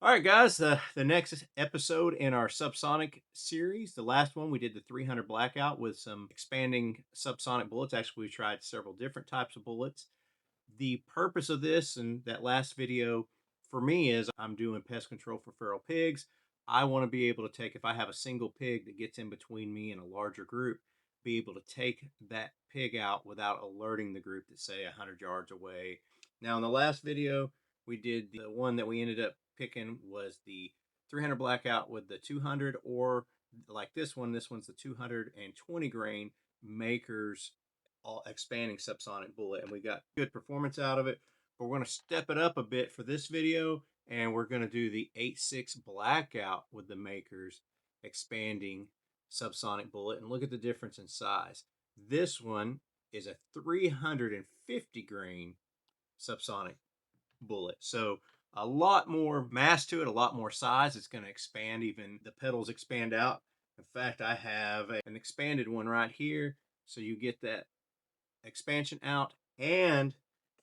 All right, guys, the next episode in our Subsonic series, the last one, we did the 300 Blackout with some expanding subsonic bullets. Actually, we tried several different types of bullets. The purpose of this and that last video for me is I'm doing pest control for feral pigs. I want to be able to take, if I have a single pig that gets in between me and a larger group, be able to take that pig out without alerting the group that's say 100 yards away. Now, in the last video, we did the one that we ended up picking was the 300 Blackout with the 200, or like this one's the 220 grain Makers expanding subsonic bullet, and we got good performance out of it. But we're going to step it up a bit for this video, and we're going to do the 8.6 Blackout with the Makers expanding subsonic bullet, and look at the difference in size. This one is a 350 grain subsonic bullet, so a lot more mass to it, a lot more size. It's going to expand, even the petals expand out. In fact, I have an expanded one right here, so you get that expansion out, and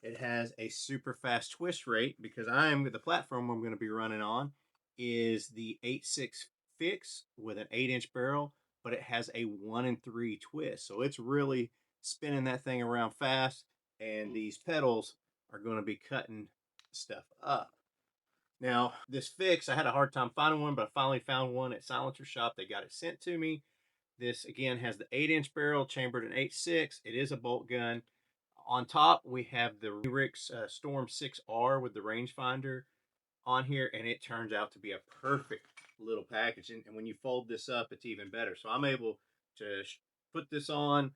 it has a super fast twist rate because the platform I'm going to be running on is the 8.6 fix with an 8-inch barrel, but it has a 1-in-3 twist, so it's really spinning that thing around fast, and these pedals are going to be cutting stuff up. Now, this fix, I had a hard time finding one, but I finally found one at Silencer Shop. They got it sent to me. This, again, has the 8-inch barrel, chambered in 8.6. It is a bolt gun. On top, we have the Rix Storm 6R with the rangefinder on here, and it turns out to be a perfect little package. And when you fold this up, it's even better. So I'm able to put this on,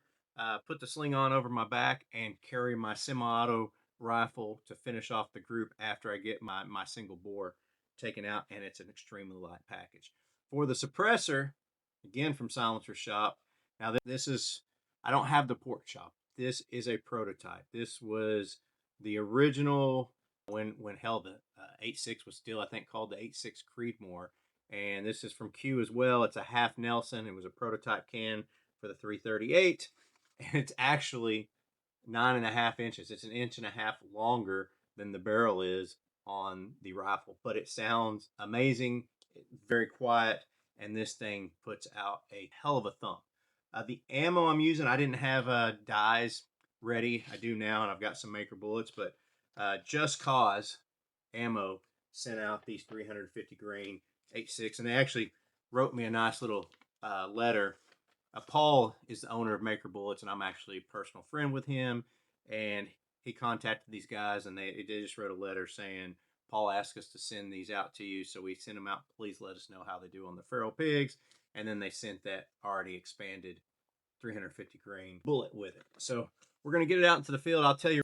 put the sling on over my back, and carry my semi-auto rifle to finish off the group after I get my single bore taken out, and it's an extremely light package. For the suppressor, again from Silencer Shop. Now this is, I don't have the pork chop. This is a prototype. This was the original when hell, the 8.6 was still, I think, called the 8.6 Creedmoor. And this is from Q as well. It's a half Nelson. It was a prototype can for the 338. And it's actually 9.5 inches. It's 1.5 inches longer than the barrel is on the rifle, but it sounds amazing, very quiet, and this thing puts out a hell of a thump. The ammo I'm using, I didn't have dyes ready. I do now, and I've got some Maker bullets, but Just Cause Ammo sent out these 350 grain 8.6, and they actually wrote me a nice little letter. Paul is the owner of Maker Bullets, and I'm actually a personal friend with him, and he contacted these guys, and they just wrote a letter saying, Paul asked us to send these out to you, so we sent them out. Please let us know how they do on the feral pigs. And then they sent that already expanded 350 grain bullet with it. So we're going to get it out into the field. I'll tell you.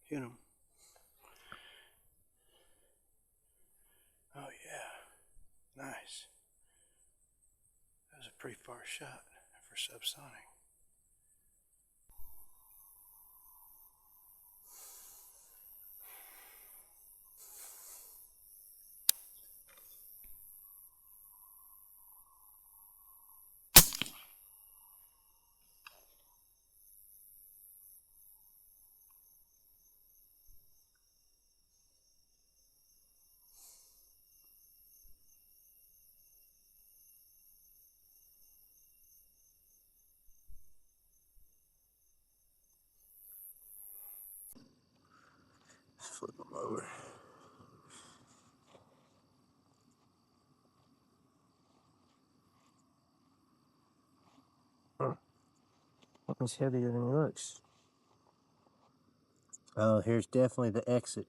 Hit him. Oh, yeah. Nice. That was a pretty far shot for subsonic. Flip them over. It's heavier than it looks. Oh, here's definitely the exit.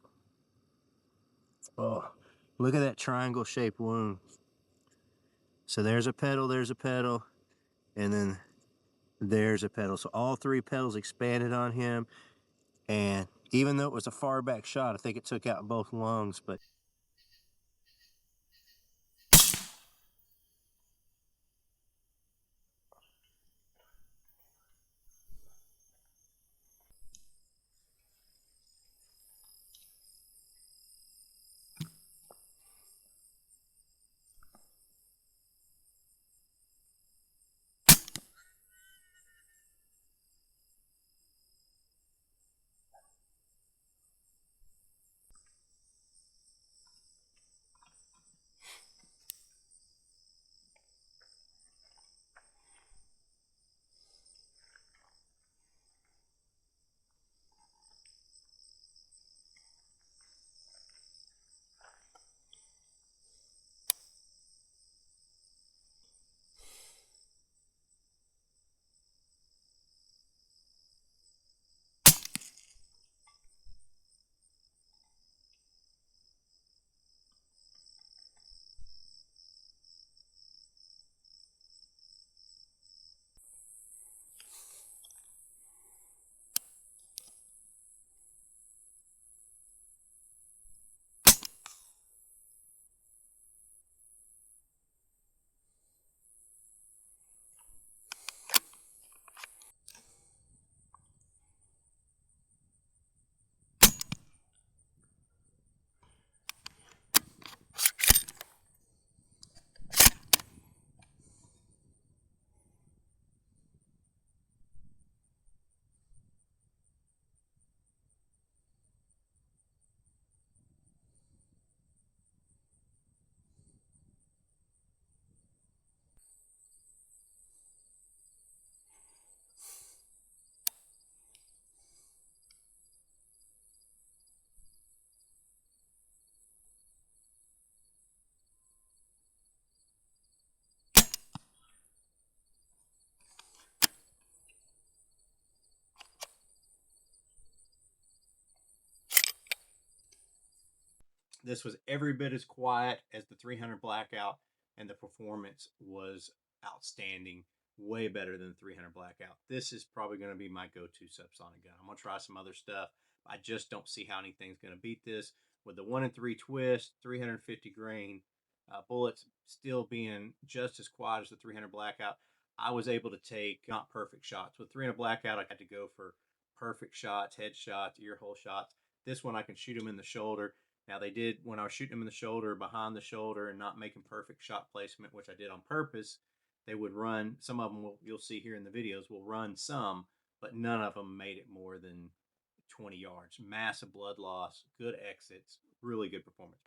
Oh, look at that triangle shaped wound. So there's a pedal, and then there's a pedal. So all three pedals expanded on him. And even though it was a far back shot, I think it took out both lungs, but This was every bit as quiet as the 300 Blackout, and the performance was outstanding, way better than the 300 Blackout. This is probably going to be my go-to subsonic gun. I'm going to try some other stuff. I just don't see how anything's going to beat this. With the 1 in 3 twist, 350 grain bullets still being just as quiet as the 300 Blackout, I was able to take not perfect shots. With 300 Blackout, I had to go for perfect shots, head shots, ear hole shots. This one, I can shoot them in the shoulder. Now, they did, when I was shooting them in the shoulder, behind the shoulder, and not making perfect shot placement, which I did on purpose, they would run. Some of them, you'll see here in the videos, will run some, but none of them made it more than 20 yards. Massive blood loss, good exits, really good performance.